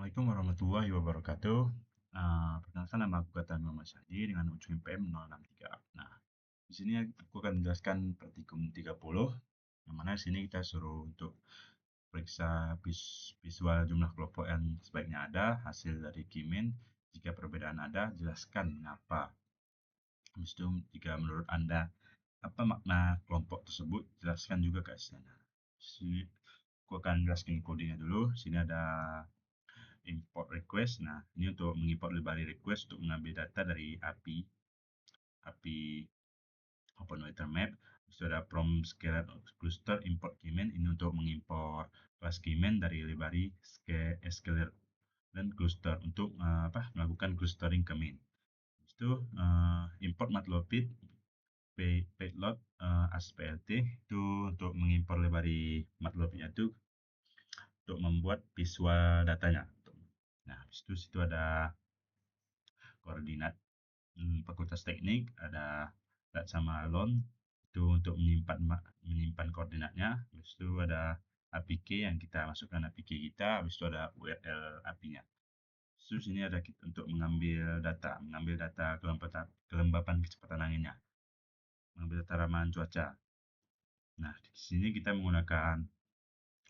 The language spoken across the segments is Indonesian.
Assalamualaikum warahmatullahi wabarakatuh. Perkenalkan, nama aku Katan Muhammad Syahdi dengan ujung PM 063. Nah, di sini aku akan menjelaskan praktikum 30, yang mana di sini kita suruh untuk periksa visual jumlah kelompok yang sebaiknya ada, hasil dari Kimin. Jika perbedaan ada, jelaskan mengapa. Habis itu, jika menurut Anda apa makna kelompok tersebut, jelaskan juga ke sana. Di sini aku akan jelaskan kodenya dulu. Di sini ada import request. Nah, ini untuk mengimport library request untuk mengambil data dari API Open Vector Map. Terus ada from scalar cluster import keyman, ini untuk mengimport kelas keyman dari library scalar dan cluster untuk melakukan clustering ke main. Itu import matplotlib payload as plt, itu untuk mengimport library matplotlibnya itu untuk membuat visual datanya. Nah, situ ada koordinat fakultas teknik, ada dat sama lon itu untuk menyimpan koordinatnya. Habis itu ada APK yang kita masukkan APK kita, habis itu ada URL API-nya. Terus sini ada untuk mengambil data kelembapan kecepatan anginnya, mengambil data ramalan cuaca. Nah, di sini kita menggunakan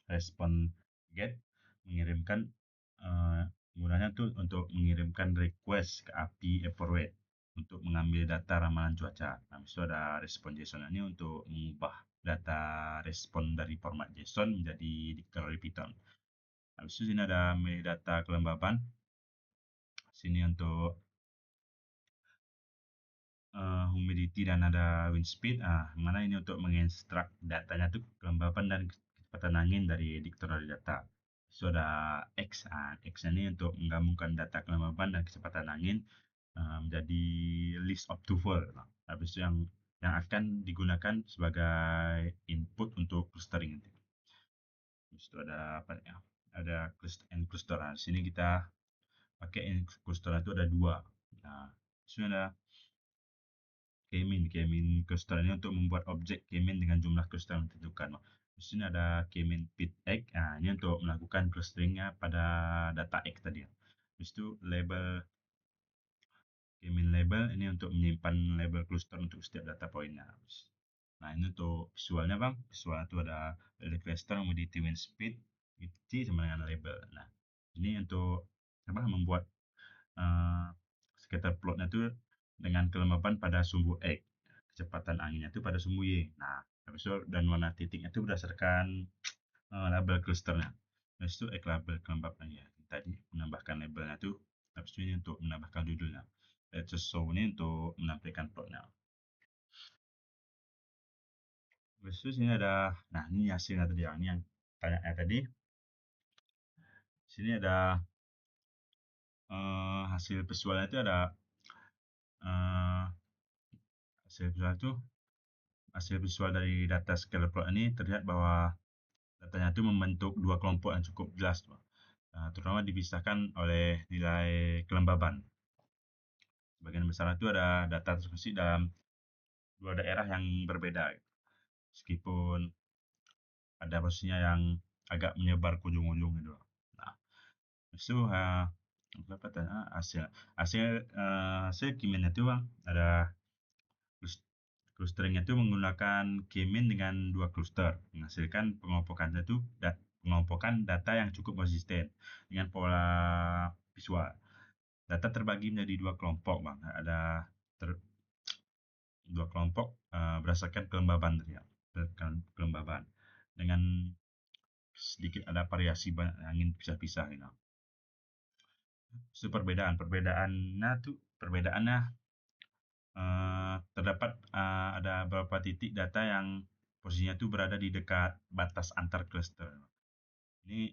respon get, mengirimkan gunanya tuh untuk mengirimkan request ke API Eporway untuk mengambil data ramalan cuaca. Nah, itu ada respon JSON ini untuk mengubah data respon dari format JSON menjadi dictionary Python. Habis itu sini ada metadata kelembapan. Sini untuk humidity dan ada wind speed. Mana ini untuk mengekstrak datanya tuh kelembapan dan kecepatan angin dari dictionary data. So ada X. X ini untuk menggabungkan data kelembapan dan kecepatan angin menjadi list of tuple. Habis itu yang akan digunakan sebagai input untuk clustering. Habis itu ada apa ya? Ada cluster. Di sini kita pakai cluster itu ada dua. Nah, di sini ada K-min cluster ini untuk membuat objek K-min dengan jumlah cluster yang ditentukan. Di sini ada K-min fit X. Ini untuk melakukan clusteringnya pada data X tadi. Habis itu K-min label ini untuk menyimpan label cluster untuk setiap data poinnya. Nah, ini untuk visualnya bang. Visual itu ada cluster, humidity, wind speed, itu sama dengan label. Nah, ini untuk membuat scatter plotnya itu dengan kelembapan pada sumbu X, kecepatan anginnya itu pada sumbu Y. Nah, habis itu dan warna titiknya itu berdasarkan label clusternya. Habis itu X label kelembapannya. Tadi menambahkan labelnya itu, habis itu ini untuk menambahkan judulnya. Let's show ini untuk menampilkan plotnya. Habis itu sini ada, nah ini hasilnya tadi, ini yang tanya tadi. Sini ada hasil visualnya itu ada hasil visual dari data scalar plot ini terlihat bahwa datanya itu membentuk dua kelompok yang cukup jelas, terutama dipisahkan oleh nilai kelembaban. Sebagian besar itu ada data tersebut dalam dua daerah yang berbeda, meskipun ada posisinya yang agak menyebar ke ujung-ujung gitu. Nah, itu hasil Kimin itu ada clustering itu menggunakan K-min dengan dua cluster, menghasilkan pengompokan data yang cukup konsisten dengan pola visual. Data terbagi menjadi dua kelompok, bang. Ada dua kelompok berdasarkan kelembaban kelembaban dengan sedikit ada variasi angin pisah-pisah. Itu perbedaannya terdapat ada beberapa titik data yang posisinya itu berada di dekat batas antar cluster. Ini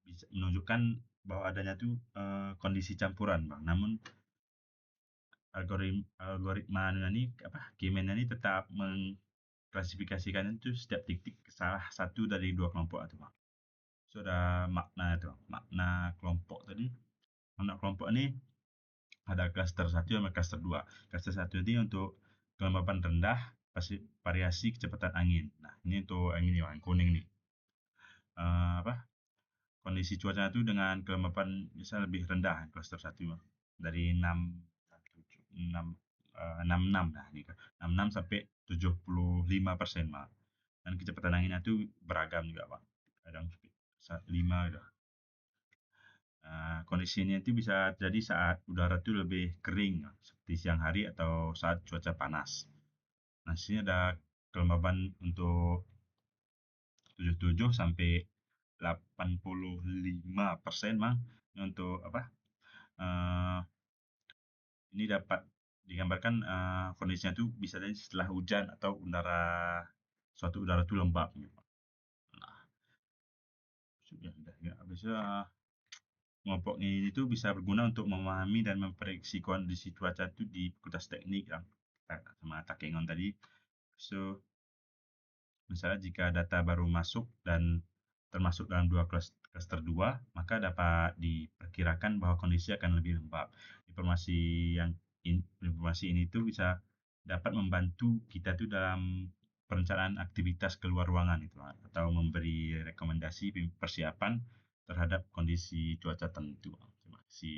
bisa menunjukkan bahwa adanya tuh kondisi campuran, bang. Namun algoritma ini K-min ini tetap mengklasifikasikan itu setiap titik salah satu dari dua kelompok itu, bang. So ada makna kelompok tadi. Makna kelompok ini ada cluster 1 sama cluster 2. Cluster 1 ini untuk kelembapan rendah, variasi kecepatan angin. Nah, ini untuk angin yang kuning nih. kondisi cuaca itu dengan kelembapan bisa lebih rendah klaster 1 Bang. Dari 66 nah ini kan 66 sampai 75% Bang. Dan kecepatan anginnya itu beragam juga Bang. Kadang 5 gitu. Kondisinya itu bisa jadi saat udara itu lebih kering seperti siang hari atau saat cuaca panas. Nah, sini ada kelembaban untuk 77 sampai 85% Bang. Untuk apa? eh, ini dapat digambarkan kondisinya itu bisa jadi setelah hujan atau suatu udara itu lembab gitu. Nah, sudah bisa kelompok ini itu bisa berguna untuk memahami dan memprediksi kondisi cuaca itu di Fakultas Teknik yang sama Takengon tadi. So, misalnya jika data baru masuk dan termasuk dalam klaster 2, maka dapat diperkirakan bahwa kondisi akan lebih lembab. Informasi ini tuh bisa dapat membantu kita tuh dalam perencanaan aktivitas keluar ruangan itu atau memberi rekomendasi persiapan terhadap kondisi cuaca tertentu. Terima kasih.